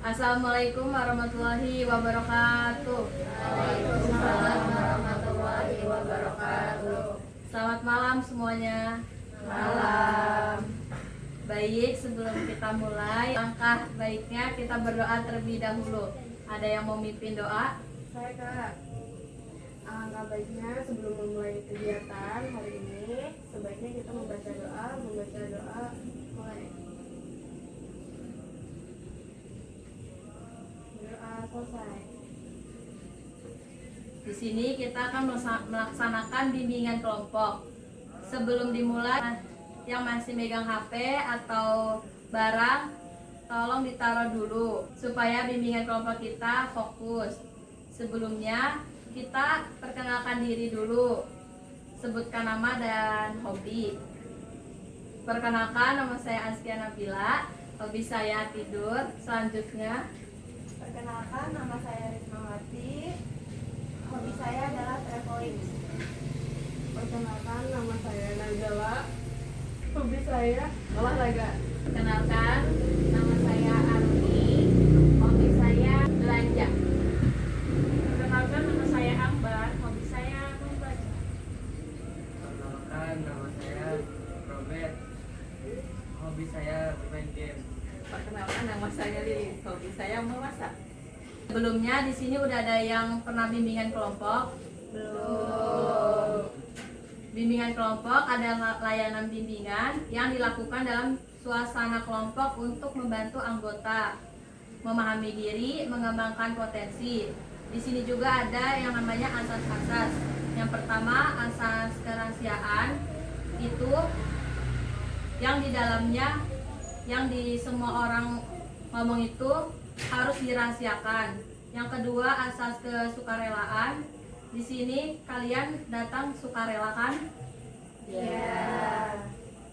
Assalamualaikum warahmatullahi wabarakatuh. Waalaikumsalam warahmatullahi wabarakatuh. Selamat malam semuanya. Malam. Baik, sebelum kita mulai, langkah baiknya kita berdoa terlebih dahulu. Ada yang mau mimpin doa? Saya Kak. Alangkah baiknya sebelum memulai kegiatan hari ini, sebaiknya kita membaca doa mulai. Doa selesai. Di sini kita akan melaksanakan bimbingan kelompok. Sebelum dimulai, yang masih megang HP atau barang, tolong ditaruh dulu supaya bimbingan kelompok kita fokus. Sebelumnya, kita perkenalkan diri dulu. Sebutkan nama dan hobi. Perkenalkan, nama saya Askia Nabila. Hobi saya tidur. Selanjutnya, Perkenalkan, nama saya Rismawati. Hobi saya adalah traveling. Perkenalkan, nama saya Najala. Hobi saya olahraga. kenalkan, nama saya Aruni. Hobi saya belanja. Perkenalkan, nama saya Ambar, hobi saya membaca. Perkenalkan, nama saya Robert. Hobi saya bermain game. Perkenalkan, nama saya Lilis, hobi saya memasak. Sebelumnya di sini udah ada yang pernah bimbingan kelompok? Belum. Bimbingan kelompok adalah layanan bimbingan yang dilakukan dalam suasana kelompok untuk membantu anggota memahami diri, mengembangkan potensi. Di sini juga ada yang namanya asas-asas. Yang pertama, asas kerahasiaan. Itu yang di dalamnya, yang di semua orang ngomong itu harus dirahasiakan. Yang kedua, asas kesukarelaan. Di sini kalian datang sukarela kan? Ya.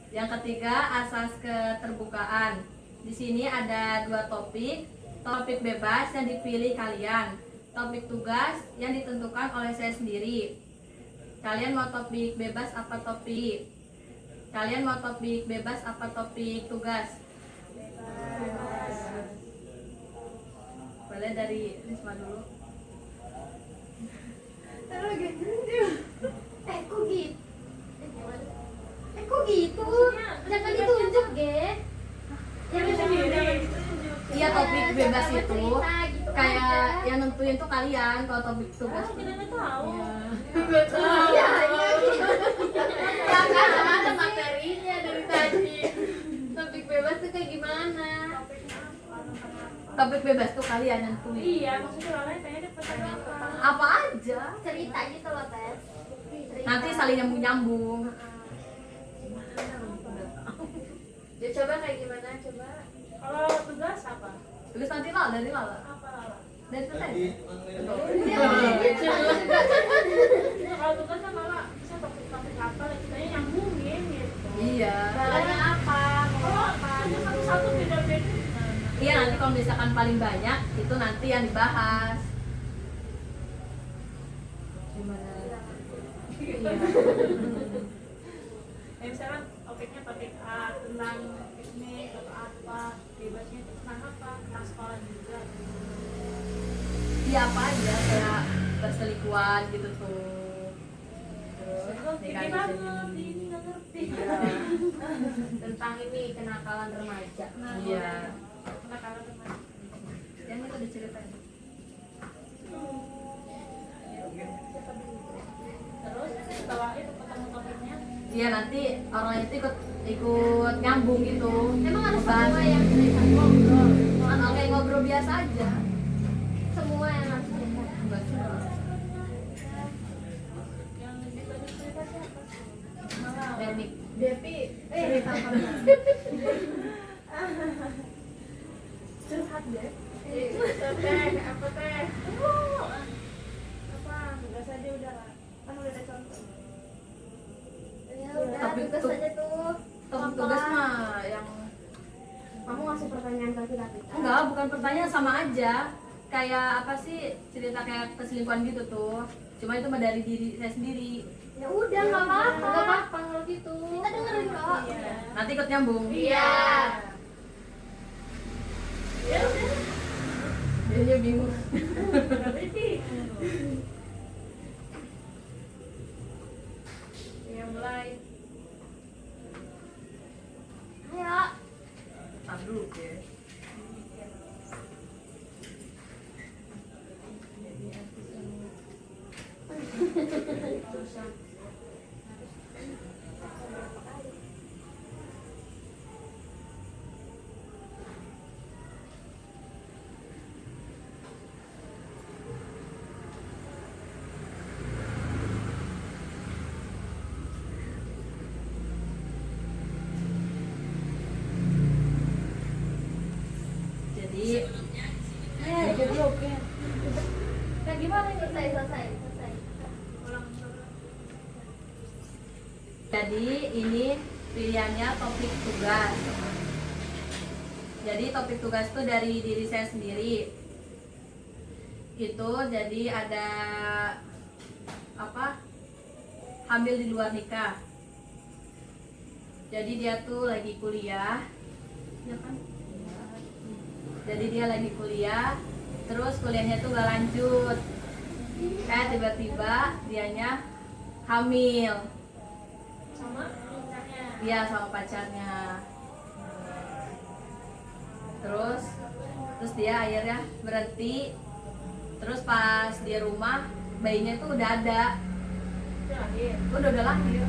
Yang ketiga, asas keterbukaan. Di sini ada dua topik. Topik bebas yang dipilih kalian. Topik tugas yang ditentukan oleh saya sendiri. Kalian mau topik bebas apa topik? Kalian mau topik bebas apa topik tugas? Boleh dari Risma dulu. Kok gitu? Jangan ditunjuk, Ge. Iya, topik bebas itu cerita gitu kayak aja. yang nentuin tuh kalian. Kalau topik tugas tuh Tidak tahu. Iya, iya. Ya kan Ada materinya dari tadi. Topik bebas tuh kayak gimana? topik bebas tuh kalian nentuin. Iya, maksudnya orang lain tanya deh pertanyaan apa? Apa aja. Cerita gitu loh, Tes. Nanti saling nyambung-nyambung. Ya coba kayak gimana? Coba. Kalau tugas apa? Tugas nanti lah dari Lala. Apa Lala? Dari Teteh. Kalau tugas kan Lala bisa topik apa, kitanya nyambungin gitu. Iya. Balanya apa? Mau Kalau apa? ada satu-satu beda-beda. Iya, nanti kalau misalkan paling banyak itu nanti yang dibahas. Gimana? Iya. Ya misalkan topiknya topik A tentang piknik atau apa, bebasnya itu tentang apa, tentang sekolah juga. Iya, apa aja kayak perselingkuhan gitu tuh. Terus Ini nikah di banget, sini. ini nggak ngerti. Iya. Tentang ini kenakalan remaja. Nah, Iya. Nah, kalau teman. Yang itu diceritain. Terus setelah itu ketemu topiknya, Iya, nanti orang itu ikut nyambung gitu. Emang harus Ngebahas. semua yang cerita ngobrol? Kayak ngobrol biasa aja. Semua yang harus cerita. Enggak sih. yang lebih banyak cerita siapa? Malah Denik. Depi, Cerita pernah. curhat deh. teh, apa teh? Apa? Tugas aja udah lah. Kan udah ada contoh. Ya udah, Tapi tugas tuh- aja tuh. Topik tugas mah yang Kamu ngasih pertanyaan ke kita. enggak, bukan pertanyaan, sama aja. Kayak apa sih, cerita kayak keselingkuhan gitu tuh. Cuma itu mah dari diri saya sendiri. Ya udah, nggak apa-apa. Nggak apa-apa kalau gitu. Kita dengerin kok. Iya. Nanti ikut nyambung. Iya. Ya udah. bingung. Berarti ya mulai. Ayo. Tar dulu ya. Jadi Nah, gimana ini? Selesai. Ulang. Jadi ini pilihannya topik tugas. Jadi topik tugas itu dari diri saya sendiri. Itu jadi ada apa? Hamil di luar nikah. Jadi dia tuh lagi kuliah, ya kan? Jadi dia lagi kuliah, terus kuliahnya tuh gak lanjut. Tiba-tiba dianya hamil. Sama pacarnya. Iya, sama pacarnya. Terus dia akhirnya berhenti. Terus pas di rumah bayinya tuh udah ada, Terakhir. udah lahir.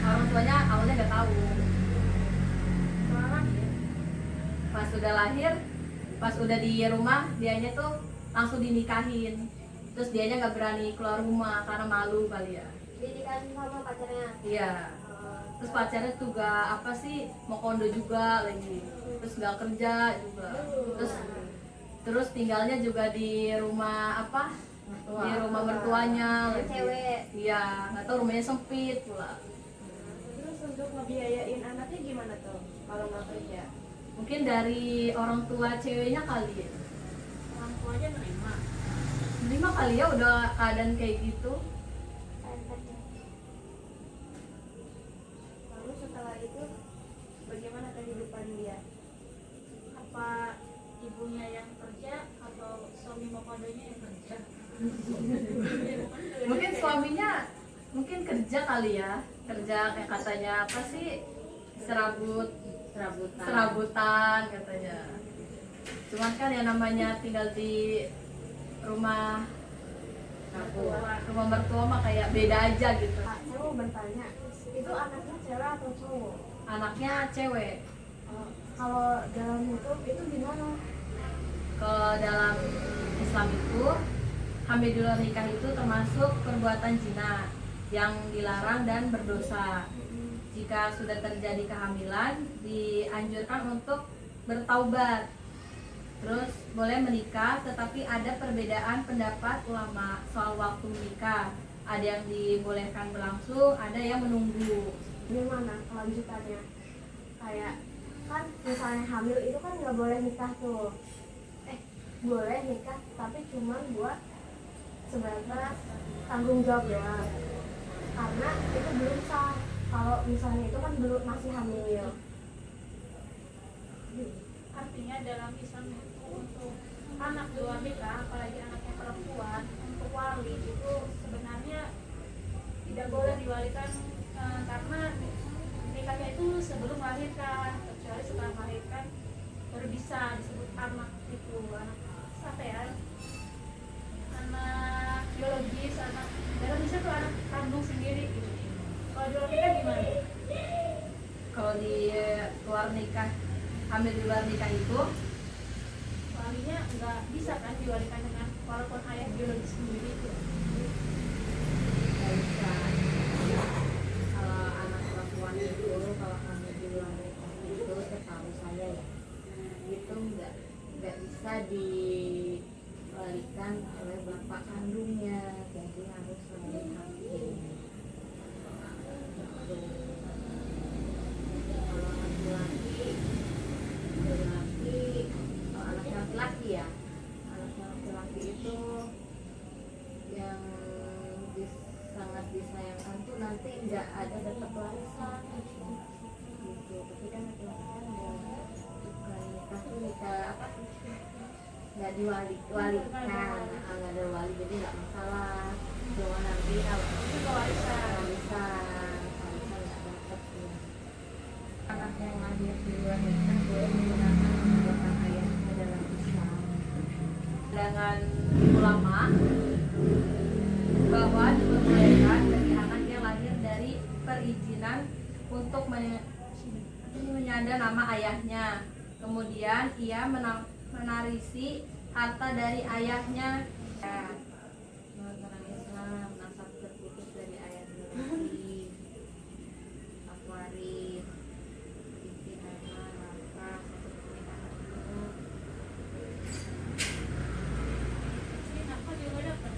Orang tuanya awalnya nggak tahu. Pas udah lahir, pas udah di rumah dianya tuh langsung dinikahin. Terus dianya nggak berani keluar rumah karena malu kali ya. Dinikahin sama pacarnya. Iya. Terus pacarnya tuh gak apa sih, mau kondo juga lagi. Terus gak kerja juga. Terus tinggalnya juga di rumah apa? Di rumah mertuanya lagi. Cewek. Iya, nggak tahu rumahnya sempit pula. Terus untuk ngebiayain anaknya gimana tuh kalau nggak kerja? Mungkin dari orang tua ceweknya kali ya. Orang tuanya nerima. Terima kali ya udah keadaan kayak gitu. Lalu setelah itu bagaimana kehidupan dia? Apa ibunya yang kerja atau suami mokodonya yang kerja? Mungkin suaminya mungkin kerja kali ya. Kerja kayak katanya apa sih? Serabutan katanya. Cuman kan yang namanya tinggal di rumah mertua mah kayak beda aja gitu. Kak, saya mau bertanya, itu anaknya cewek atau cowok? Anaknya cewek. Kalau dalam hukum itu gimana? Kalau dalam Islam itu hamil di luar nikah itu termasuk perbuatan zina yang dilarang dan berdosa. Jika sudah terjadi kehamilan, dianjurkan untuk bertaubat. Terus boleh menikah, tetapi ada perbedaan pendapat ulama soal waktu menikah. Ada yang dibolehkan berlangsung, ada yang menunggu. Gimana kelanjutannya? Kayak kan misalnya hamil itu kan nggak boleh nikah tuh. Boleh nikah tapi cuma buat sebatas tanggung jawab doang. Karena itu belum sah. Kalau misalnya itu kan belum masih hamil. Artinya dalam Islam itu untuk anak luar nikah, apalagi anaknya perempuan, untuk wali itu sebenarnya tidak boleh diwalikan karena nikahnya itu sebelum melahirkan, kecuali setelah melahirkan baru bisa disebut anak itu. Anak apa ya? Anak biologis, anak dalam Islam itu anak kandung sendiri gitu. Kalau di luar nikah gimana? Kalau di luar nikah, hamil di luar nikah itu Walinya nggak bisa kan diwalikan dengan walaupun ayah biologis sendiri itu. Nggak bisa. Kalau anak perempuan itu kalau hamil di luar nikah itu setahu saya ya itu nggak bisa diwalikan oleh bapak kandungnya, jadi harus oleh hakim. Kalau laki-laki ya, anaknya laki-laki itu yang sangat disayangkan nanti nggak ada dapat warisan gitu, tapi kan laki-laki kan diwalikan, nggak ada wali jadi nggak masalah. Cuma nanti Itu kewarisan. warisan nggak dapat ya. Anak yang lahir di luar nikah boleh menggunakan perbuatan ayahnya dalam Islam. Pandangan ulama bahwa diperbolehkan bagi anak yang lahir dari perizinan untuk menyandang nama ayahnya. Kemudian ia menarisi harta dari ayahnya. Menurut orang Islam, nasab terputus dari ayah biologis, hak waris, istimewa, nafkah, satu pernikahan itu. Ini nafkah juga dapat.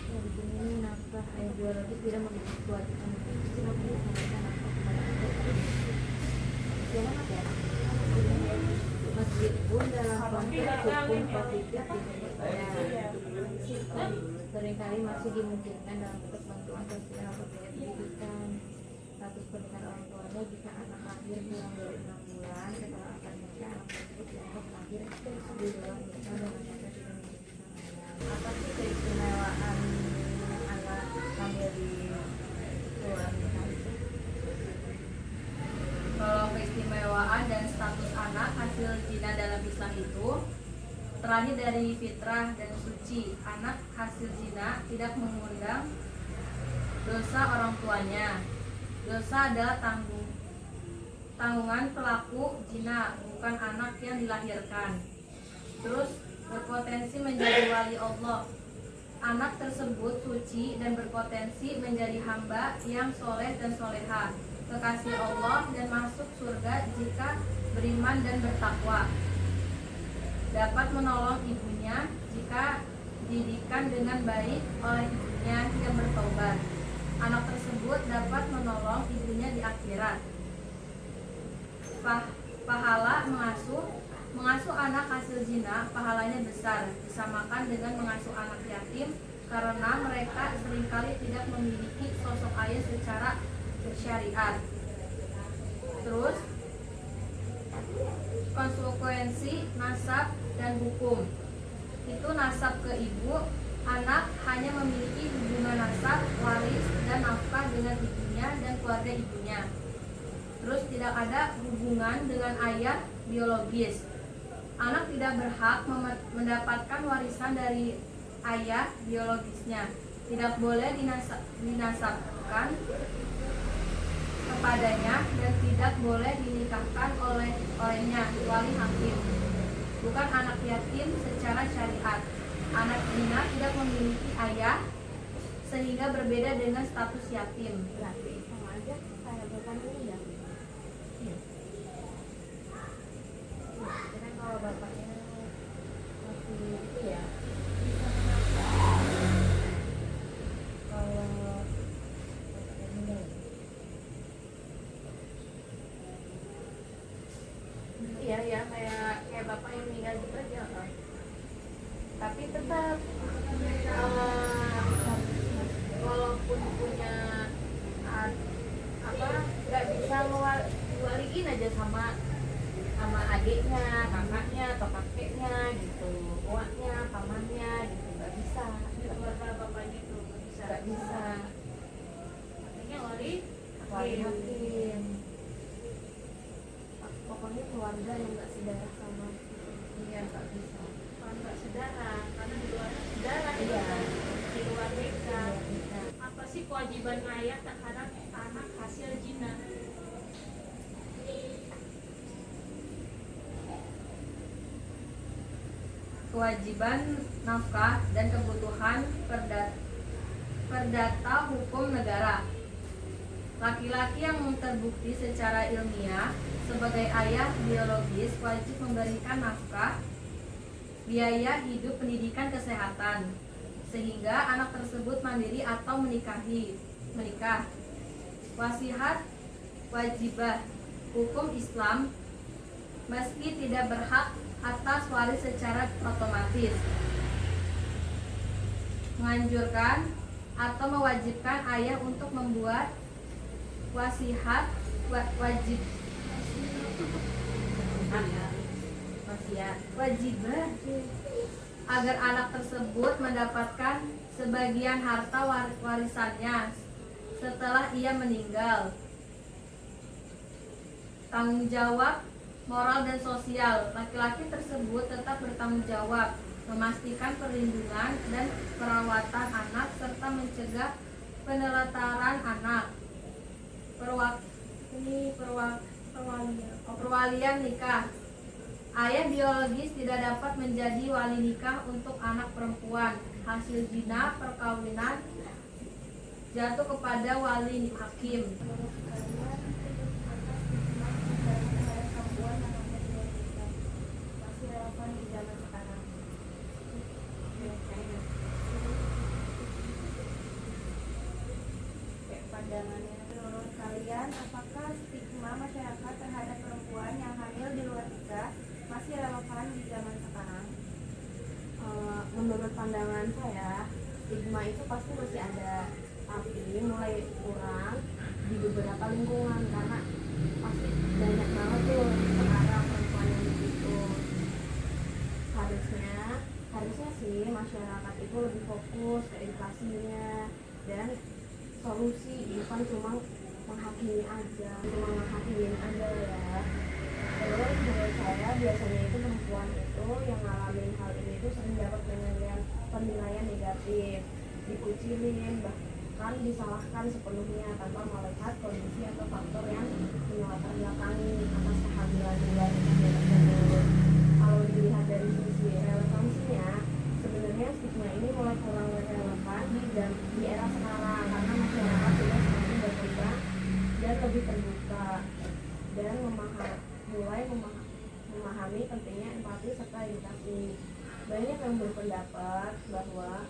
Ya, di sini ini nafkah ayah biologis tidak memiliki kewajiban untuk Islam untuk memberikan nafkah kepada anak. Jangan ya. Meskipun dalam konteks hukum positif Iya. seringkali masih dimungkinkan dalam bentuk bantuan sosial atau biaya pendidikan. Status pernikahan orang tuanya jika anak lahir kurang dari 6 bulan setelah akan menikah, anak tersebut dianggap lahir di dalam nikah dengan kata tidak memiliki ayah. Apa sih keistimewaan anak hamil di luar nikah itu? Kalau keistimewaan dan status anak hasil zina dalam Islam itu terlahir dari fitrah dan suci. Anak hasil zina tidak mengundang dosa orang tuanya. Dosa adalah tanggungan pelaku zina, bukan anak yang dilahirkan. Terus berpotensi menjadi wali Allah. Anak tersebut suci dan berpotensi menjadi hamba yang soleh dan soleha, kekasih Allah, dan masuk surga jika beriman dan bertakwa. Dapat menolong ibunya jika didikan dengan baik oleh ibunya yang bertobat. Anak tersebut dapat menolong ibunya di akhirat. Pahala mengasuh anak hasil zina, pahalanya besar, disamakan dengan mengasuh anak yatim karena mereka seringkali tidak memiliki sosok ayah secara bersyariat. Terus konsekuensi nasab dan hukum itu nasab ke ibu, anak hanya memiliki hubungan nasab, waris, dan nafkah dengan ibunya dan keluarga ibunya. Terus tidak ada hubungan dengan ayah biologis. Anak tidak berhak mendapatkan warisan dari ayah biologisnya. Tidak boleh dinasabkan kepadanya dan tidak boleh dinikahkan olehnya kecuali hakim. Bukan anak yatim secara syariat. Anak zina tidak memiliki ayah sehingga berbeda dengan status yatim. Berarti sama aja kayak bukan meninggal. Karena kalau bapaknya masih itu ya, kalau bapaknya meninggal, Iya ya, kayak bapak yang meninggal gitu aja kan. Tapi tetap walaupun punya nggak bisa ngewaliin aja sama adiknya, kakaknya atau kakeknya gitu, uaknya, pamannya gitu, nggak bisa. Keluarga bapaknya itu nggak bisa. Nggak bisa. Artinya wali hakim. Pokoknya keluarga yang nggak sedarah sama Iya, nggak bisa. bukan nggak saudara, karena di luar saudara Iya. di luar nikah. Bisa. Apa sih kewajiban ayah terhadap anak hasil zina? Kewajiban nafkah dan kebutuhan perdata hukum negara. Laki-laki yang terbukti secara ilmiah sebagai ayah biologis wajib memberikan nafkah, biaya hidup, pendidikan, kesehatan, sehingga anak tersebut mandiri atau menikah. Wasihat wajibah hukum Islam meski tidak berhak atas waris secara otomatis, menganjurkan atau mewajibkan ayah untuk membuat wasiat wajibah agar anak tersebut mendapatkan sebagian harta warisannya setelah ia meninggal. Tanggung jawab moral dan sosial. Laki-laki tersebut tetap bertanggung jawab memastikan perlindungan dan perawatan anak serta mencegah penelantaran anak. Perwalian nikah. Ayah biologis tidak dapat menjadi wali nikah untuk anak perempuan. Hasil zina perkawinan jatuh kepada wali hakim. Menurut kalian, atas stigma terhadap perempuan yang namanya nikah masih relevan di zaman sekarang? Pandangannya, menurut kalian, apakah stigma masyarakat terhadap perempuan yang hamil di luar nikah masih relevan di zaman sekarang? Menurut pandangan saya, stigma itu pasti masih ada, tapi mulai kurang di beberapa lingkungan karena pasti banyak banget tuh sekarang perempuan yang begitu. Harusnya sih masyarakat itu lebih fokus ke edukasinya dan solusi, bukan cuma menghakimi aja ya. Terus menurut saya biasanya itu perempuan itu yang ngalamin hal ini itu sering dapat penilaian negatif, dikucilin, bahkan disalahkan sepenuhnya tanpa melihat kondisi atau faktor yang melatar belakangi atas kehamilan luar nikah tersebut. Kalau dilihat dari sisi relevansinya, sebenarnya stigma ini mulai kurang relevan di era sekarang karena masyarakat sudah semakin berkembang dan lebih terbuka dan mulai memahami pentingnya empati serta edukasi. Banyak yang berpendapat bahwa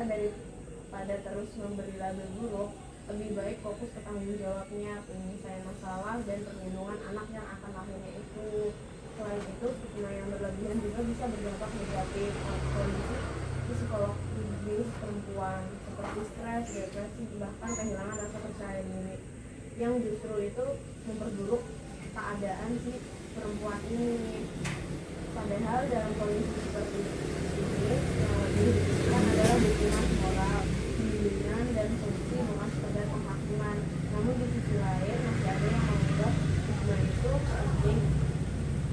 daripada terus memberi label buruk, lebih baik fokus ke tanggung jawabnya, penyelesaian masalah, dan perlindungan anak yang akan lahirnya itu. Selain itu, stigma yang berlebihan juga bisa berdampak negatif pada kondisi psikologis perempuan seperti stres, depresi, bahkan kehilangan rasa percaya diri, yang justru itu memperburuk keadaan si perempuan ini. Padahal dalam kondisi seperti ini, yang lebih dibutuhkan adalah dukungan moral, bimbingan, dan solusi, bukan sekedar penghakiman. Namun di sisi lain masih ada yang menganggap stigma itu penting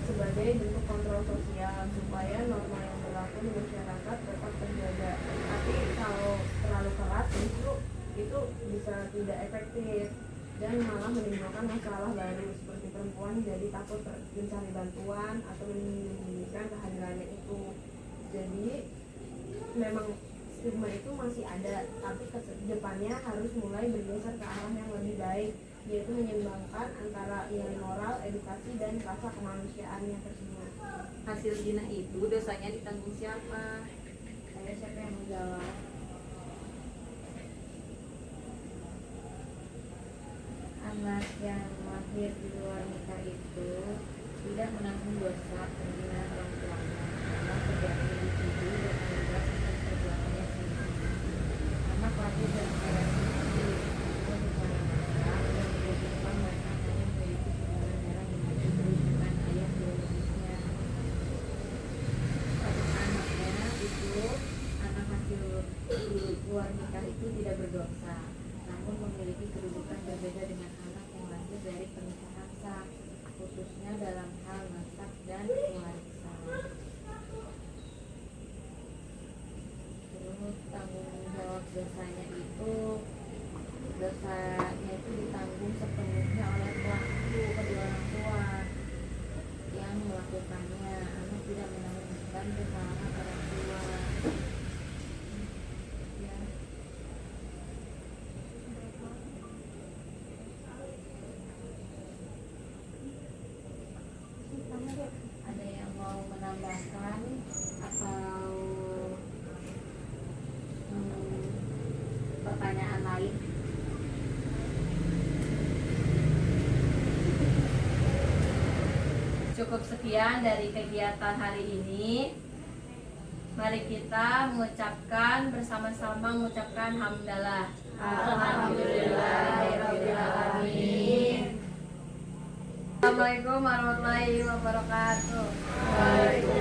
sebagai bentuk kontrol sosial supaya norma yang berlaku di masyarakat tetap terjaga. Tapi kalau terlalu keras justru itu bisa tidak efektif dan malah menimbulkan masalah baru seperti perempuan jadi takut mencari bantuan atau menyembunyikan kehamilannya itu. Jadi memang stigma itu masih ada, tapi ke depannya harus mulai bergeser ke arah yang lebih baik, yaitu menyeimbangkan antara nilai moral, edukasi, dan rasa kemanusiaannya tersebut. Hasil zina itu dosanya ditanggung siapa? Siapa yang menjawab? Anak yang lahir di luar nikah itu tidak menanggung dosa pembinaan orang tuanya karena setiap individu bertanggung jawab atas perbuatannya sendiri. Anak lahir dalam keadaan seperti itu secara nakal dan menyebabkan mereka hanya memiliki hubungan darah dengan bukan ayah biologisnya. Status anaknya itu, anak hasil luar nikah itu tidak berdosa, namun memiliki kedudukan berbeda dengan anak yang lahir dari pernikahan sah, khususnya dalam hal nasab dan warisan. Terus tanggung jawab dosanya itu ditanggung sepenuhnya oleh pelaku, kedua orang tua yang melakukannya. Anak tidak menanggung kesalahan orang tua. Ada yang mau menambahkan atau pertanyaan lain? Cukup sekian dari kegiatan hari ini. Mari kita bersama-sama mengucapkan hamdalah. Alhamdulillahirabbil alamin. Assalamualaikum warahmatullahi wabarakatuh. Waalaikumsalam.